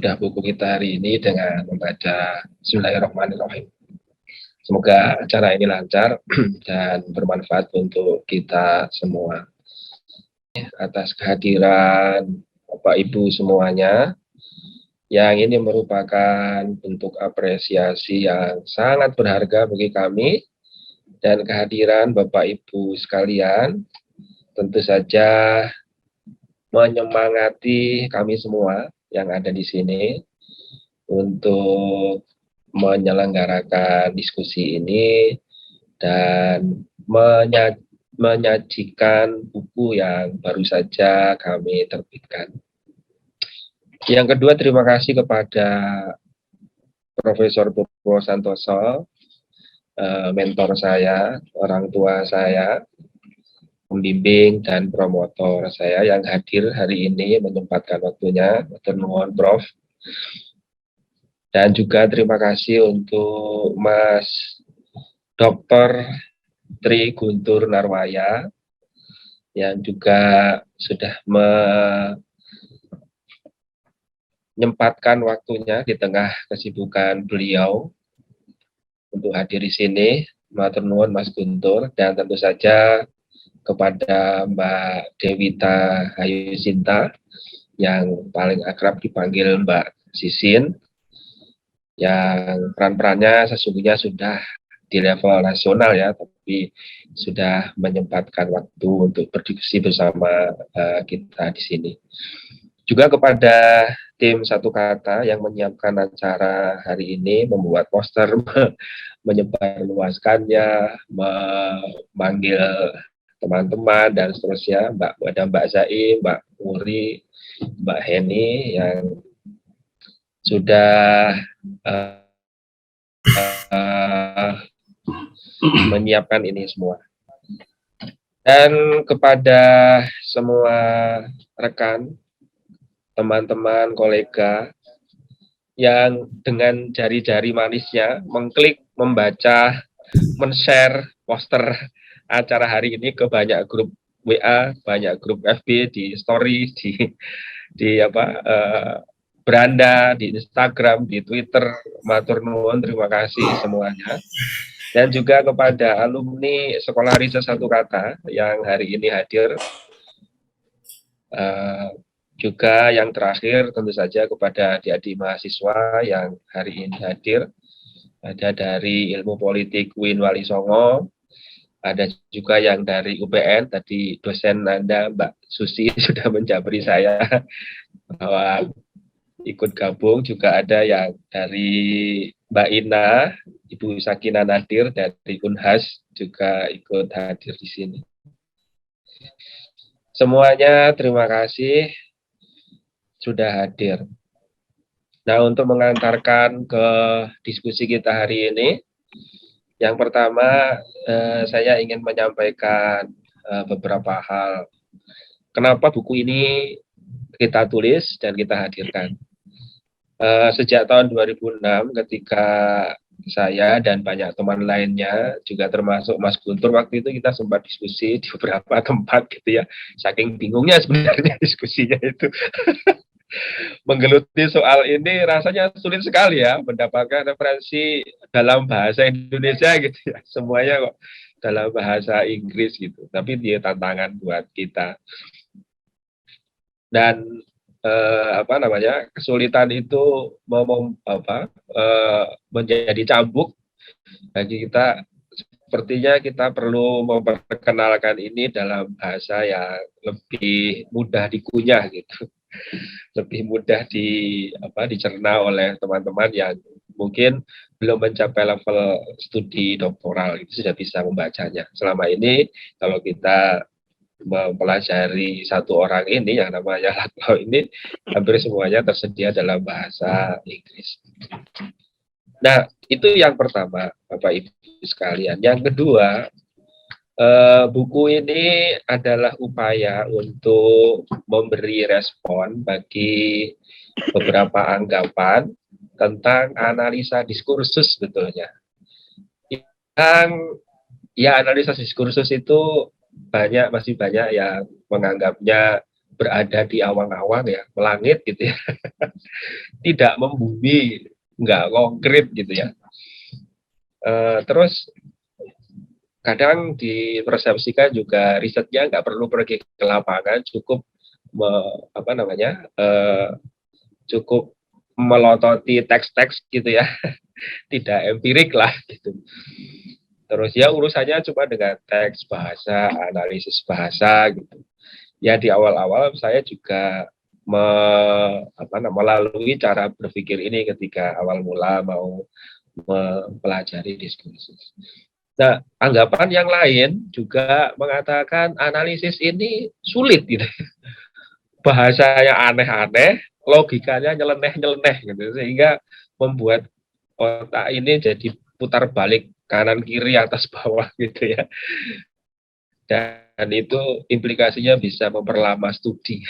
bedah buku kita hari ini dengan membaca Bismillahirrahmanirrahim. Semoga acara ini lancar dan bermanfaat untuk kita semua. Atas kehadiran Bapak Ibu semuanya, yang ini merupakan bentuk apresiasi yang sangat berharga bagi kami, dan kehadiran Bapak Ibu sekalian tentu saja menyemangati kami semua yang ada di sini untuk menyelenggarakan diskusi ini dan menyajikan buku yang baru saja kami terbitkan. Yang kedua, terima kasih kepada Profesor Bobo Santoso, mentor saya, orang tua saya, pembimbing dan promotor saya yang hadir hari ini menyempatkan waktunya. Matur nuwun, Prof. Dan juga terima kasih untuk Mas Dr. Tri Guntur Narwaya yang juga sudah menyempatkan waktunya di tengah kesibukan beliau untuk hadir di sini. Matur nuwun Mas Guntur, dan tentu saja kepada Mbak Dewita Hayu Sinta yang paling akrab dipanggil Mbak Sisin, yang peran-perannya sesungguhnya sudah di level nasional ya, tapi sudah menyempatkan waktu untuk berdiskusi bersama kita di sini. Juga kepada tim Satu Kata yang menyiapkan acara hari ini, membuat poster, menyebarluaskannya, memanggil teman-teman dan seterusnya, Mbak Zai, Mbak Uri, Mbak Heni yang sudah menyiapkan ini semua. Dan kepada semua rekan, teman-teman, kolega yang dengan jari-jari manisnya mengklik, membaca, men-share poster acara hari ini ke banyak grup WA, banyak grup FB, di story, di beranda, di Instagram, di Twitter. Matur nuwun, terima kasih semuanya. Dan juga kepada alumni Sekolah Riset Satu Kata yang hari ini hadir. Juga yang terakhir tentu saja kepada adik-adik mahasiswa yang hari ini hadir. Ada dari Ilmu Politik UIN Wali Songo, ada juga yang dari UPN, tadi dosen Anda Mbak Susi sudah menjabri saya bahwa ikut gabung. Juga ada yang dari Mbak Ina, Ibu Sakina Nadir dari Unhas juga ikut hadir di sini. Semuanya terima kasih sudah hadir. Nah, untuk mengantarkan ke diskusi kita hari ini, yang pertama saya ingin menyampaikan beberapa hal. Kenapa buku ini kita tulis dan kita hadirkan. Sejak tahun 2006 ketika saya dan banyak teman lainnya, juga termasuk Mas Guntur, waktu itu kita sempat diskusi di beberapa tempat gitu ya, saking bingungnya sebenarnya diskusinya itu. Menggeluti soal ini rasanya sulit sekali ya, mendapatkan referensi dalam bahasa Indonesia gitu ya, semuanya kok dalam bahasa Inggris gitu, tapi dia tantangan buat kita. Dan kesulitan itu menjadi cambuk bagi kita. Sepertinya kita perlu memperkenalkan ini dalam bahasa yang lebih mudah dikunyah gitu, lebih mudah dicerna oleh teman-teman yang mungkin belum mencapai level studi doktoral, itu sudah bisa membacanya. Selama ini kalau kita mempelajari satu orang ini yang namanya Latlo ini, hampir semuanya tersedia dalam bahasa Inggris. Nah, itu yang pertama, Bapak Ibu sekalian. Yang kedua, buku ini adalah upaya untuk memberi respon bagi beberapa anggapan tentang analisa diskursus sebetulnya. Yang analisa diskursus itu masih banyak yang menganggapnya berada di awang-awang ya, melangit gitu ya, tidak membumi, nggak konkret gitu ya. Terus kadang dipersepsikan juga risetnya nggak perlu pergi ke lapangan, cukup cukup melototi teks-teks gitu ya, tidak empirik lah gitu. Terus ya urusannya cuma dengan teks bahasa, analisis bahasa gitu. Ya di awal-awal saya juga melalui cara berpikir ini ketika awal mula mau mempelajari diskursus. Nah, anggapan yang lain juga mengatakan analisis ini sulit gitu. Bahasanya aneh-aneh, logikanya nyeleneh-nyeleneh gitu, sehingga membuat otak ini jadi putar balik kanan kiri atas bawah gitu ya. Dan itu implikasinya bisa memperlama studi.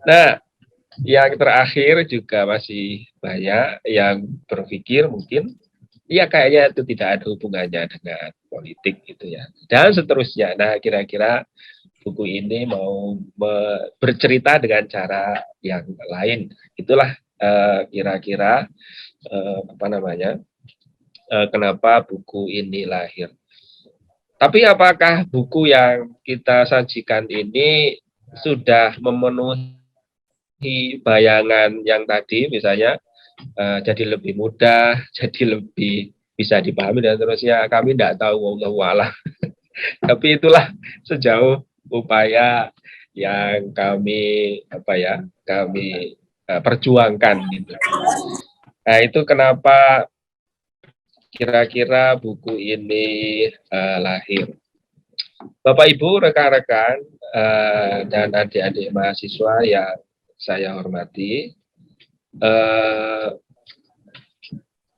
Nah, yang terakhir juga masih banyak yang berpikir mungkin ya kayaknya itu tidak ada hubungannya dengan politik gitu ya. Dan seterusnya. Nah, kira-kira buku ini mau bercerita dengan cara yang lain. Itulah kira-kira kenapa buku ini lahir. Tapi apakah buku yang kita sajikan ini sudah memenuhi bayangan yang tadi, misalnya jadi lebih mudah, jadi lebih bisa dipahami dan terusnya? Kami tidak tahu, wallahu a'lam. Tapi itulah sejauh upaya yang kami perjuangkan gitu. Nah, itu kenapa kira-kira buku ini lahir. Bapak Ibu, rekan-rekan dan adik-adik mahasiswa yang saya hormati,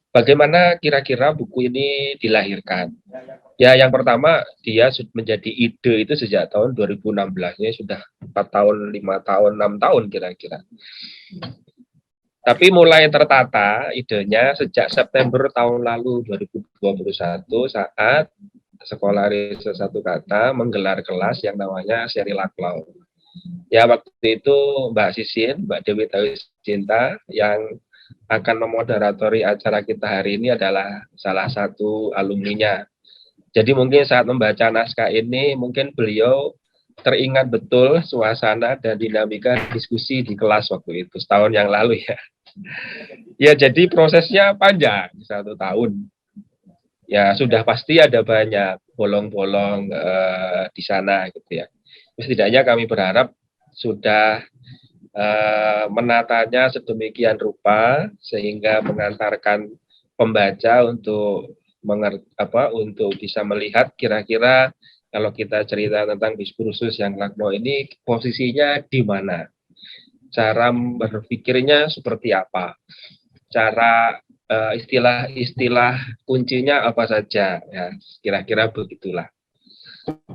bagaimana kira-kira buku ini dilahirkan? Ya, yang pertama dia menjadi ide itu sejak tahun 2016, ya sudah 4 tahun, 5 tahun, 6 tahun kira-kira. Tapi mulai tertata idenya sejak September tahun lalu 2021 saat Sekolah Riset Satu Kata menggelar kelas yang namanya Seri Laklau. Ya, waktu itu Mbak Sisin, Mbak Dewi Tawi Cinta yang akan memoderatori acara kita hari ini adalah salah satu alumninya. Jadi mungkin saat membaca naskah ini, mungkin beliau teringat betul suasana dan dinamika diskusi di kelas waktu itu, setahun yang lalu ya. Ya, jadi prosesnya panjang, 1 tahun. Ya, sudah pasti ada banyak bolong-bolong di sana gitu ya. Setidaknya kami berharap sudah menatanya sedemikian rupa sehingga mengantarkan pembaca untuk untuk bisa melihat kira-kira kalau kita cerita tentang diskursus yang Lakno ini posisinya di mana, cara berpikirnya seperti apa, cara istilah-istilah kuncinya apa saja, ya kira-kira begitulah.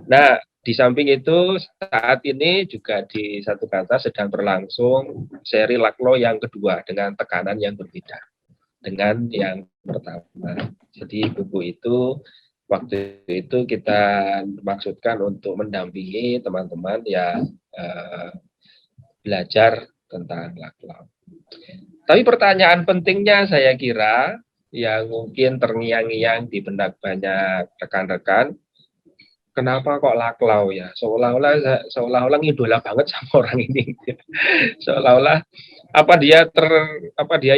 Nah, di samping itu saat ini juga di Satu Kata sedang berlangsung seri Lakno yang kedua dengan tekanan yang berbeda dengan yang pertama. Jadi buku itu waktu itu kita maksudkan untuk mendampingi teman-teman yang belajar tentang Lakno. Tapi pertanyaan pentingnya saya kira yang mungkin terngiang-ngiang di benak banyak rekan-rekan, kenapa kok Laklau ya? Seolah-olah idola banget sama orang ini. Seolah-olah apa dia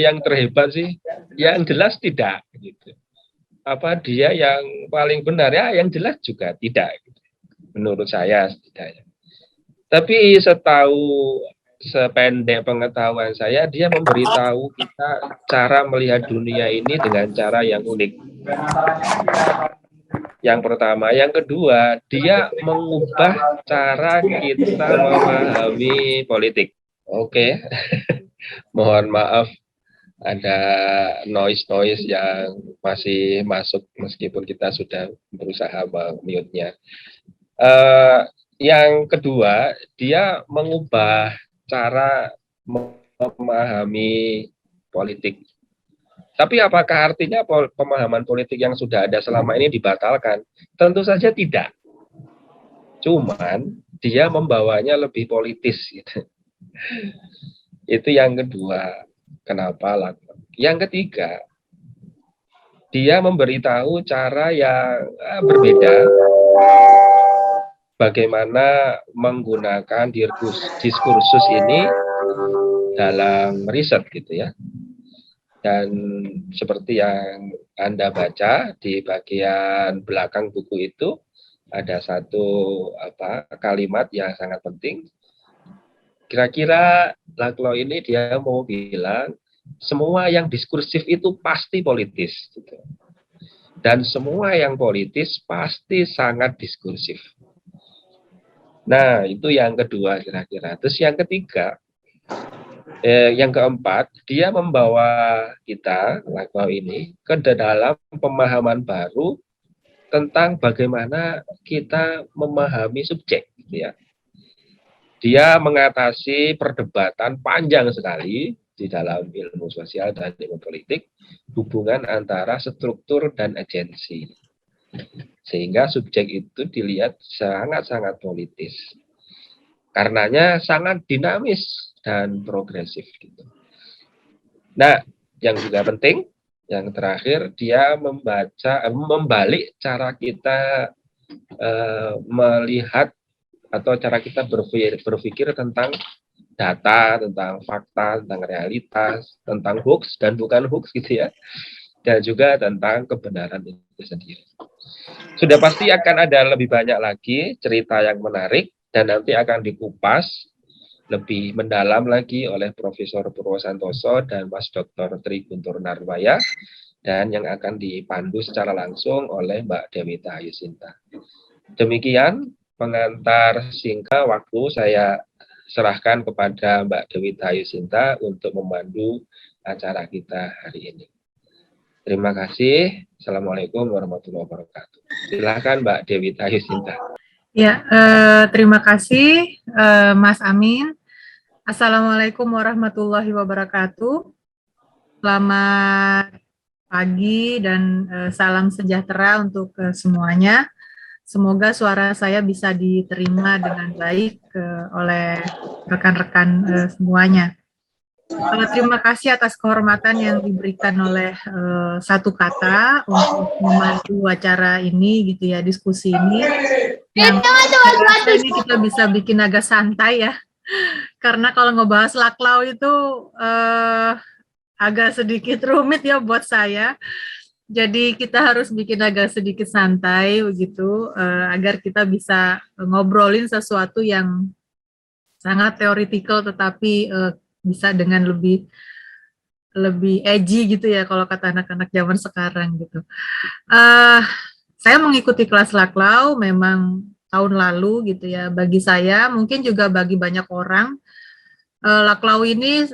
yang terhebat sih? Yang jelas tidak gitu. Apa dia yang paling benar ya? Yang jelas juga tidak gitu. Menurut saya setidaknya. Tapi sependek pengetahuan saya, dia memberitahu kita cara melihat dunia ini dengan cara yang unik. Yang pertama, yang kedua, dia mengubah cara kita memahami politik. Oke, mohon maaf ada noise yang masih masuk meskipun kita sudah berusaha mute-nya. Yang kedua, dia mengubah cara memahami politik. Tapi apakah artinya pemahaman politik yang sudah ada selama ini dibatalkan? Tentu saja tidak. Cuman dia membawanya lebih politis gitu. Itu yang kedua. Kenapa laklak? Yang ketiga, dia memberitahu cara yang berbeda bagaimana menggunakan diskursus ini dalam riset gitu ya. Dan seperti yang Anda baca di bagian belakang buku itu, ada satu kalimat yang sangat penting. Kira-kira Laklok ini dia mau bilang, semua yang diskursif itu pasti politis. Gitu. Dan semua yang politis pasti sangat diskursif. Nah, itu yang kedua kira-kira. Terus yang ketiga, yang keempat, dia membawa kita, Laklok ini, ke dalam pemahaman baru tentang bagaimana kita memahami subjek. Gitu ya. Dia mengatasi perdebatan panjang sekali di dalam ilmu sosial dan ilmu politik, hubungan antara struktur dan agensi. Sehingga subjek itu dilihat sangat-sangat politis. Karenanya sangat dinamis dan progresif gitu. Nah, yang juga penting, yang terakhir dia membalik cara kita melihat atau cara kita berpikir tentang data, tentang fakta, tentang realitas, tentang hoax dan bukan hoax gitu ya, dan juga tentang kebenaran itu sendiri. Sudah pasti akan ada lebih banyak lagi cerita yang menarik dan nanti akan dikupas lebih mendalam lagi oleh Profesor Purwosantoso dan Mas Dr. Tri Guntur Narwaya, dan yang akan dipandu secara langsung oleh Mbak Dewita Ayusinta. Demikian pengantar singkat waktu saya serahkan kepada Mbak Dewita Ayusinta untuk memandu acara kita hari ini. Terima kasih. Assalamualaikum warahmatullahi wabarakatuh. Silakan Mbak Dewita Ayusinta. Ya, terima kasih Mas Amin. Assalamualaikum warahmatullahi wabarakatuh. Selamat pagi dan salam sejahtera untuk semuanya. Semoga suara saya bisa diterima dengan baik oleh rekan-rekan semuanya. Terima kasih atas kehormatan yang diberikan oleh Satu Kata untuk memandu acara ini, gitu ya, diskusi ini. Yang rasa ini kita bisa bikin agak santai ya, karena kalau ngebahas Laklau itu agak sedikit rumit ya buat saya. Jadi kita harus bikin agak sedikit santai begitu, agar kita bisa ngobrolin sesuatu yang sangat teoritikal tetapi bisa dengan lebih edgy gitu ya kalau kata anak-anak zaman sekarang gitu. Saya mengikuti kelas Laklau memang tahun lalu gitu ya. Bagi saya mungkin juga bagi banyak orang Laklau ini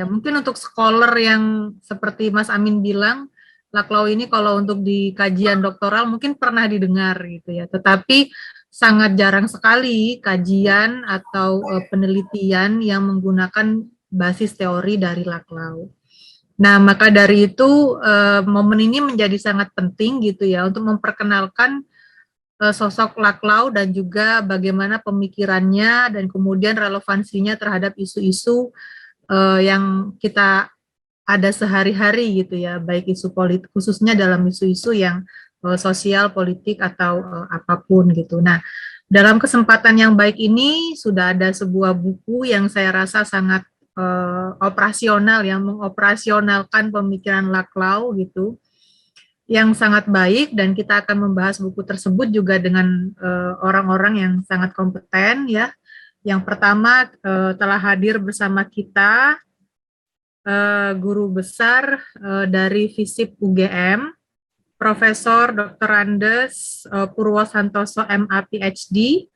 mungkin untuk scholar yang seperti Mas Amin bilang, Laklau ini kalau untuk di kajian doktoral mungkin pernah didengar gitu ya, tetapi sangat jarang sekali kajian atau penelitian yang menggunakan basis teori dari Laklau. Nah, maka dari itu momen ini menjadi sangat penting gitu ya untuk memperkenalkan sosok Laklau dan juga bagaimana pemikirannya dan kemudian relevansinya terhadap isu-isu yang kita ada sehari-hari gitu ya, baik isu politik, khususnya dalam isu-isu yang sosial, politik, atau apapun gitu. Nah, dalam kesempatan yang baik ini sudah ada sebuah buku yang saya rasa sangat operasional, yang mengoperasionalkan pemikiran Laklau gitu, yang sangat baik, dan kita akan membahas buku tersebut juga dengan orang-orang yang sangat kompeten ya. Yang pertama telah hadir bersama kita guru besar dari FISIP UGM, Profesor Dr. Andes Purwosantoso MA PhD.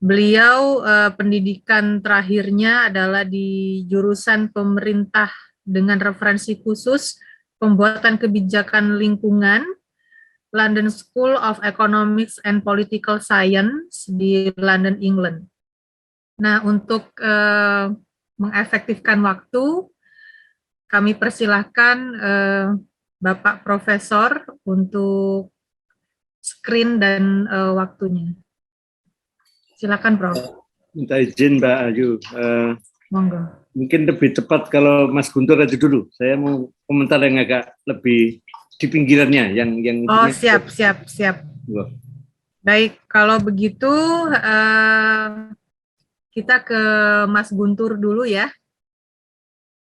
Beliau pendidikan terakhirnya adalah di jurusan pemerintah dengan referensi khusus pembuatan kebijakan lingkungan, London School of Economics and Political Science di London, England. Nah, untuk mengefektifkan waktu, kami persilahkan Bapak Profesor untuk screen dan waktunya. Silakan, Prof. Minta izin Mbak Ayu. Monggo. Mungkin lebih tepat kalau Mas Guntur aja dulu. Saya mau komentar yang agak lebih di pinggirannya, yang Oh, siap. Wah. Baik, kalau begitu kita ke Mas Guntur dulu ya.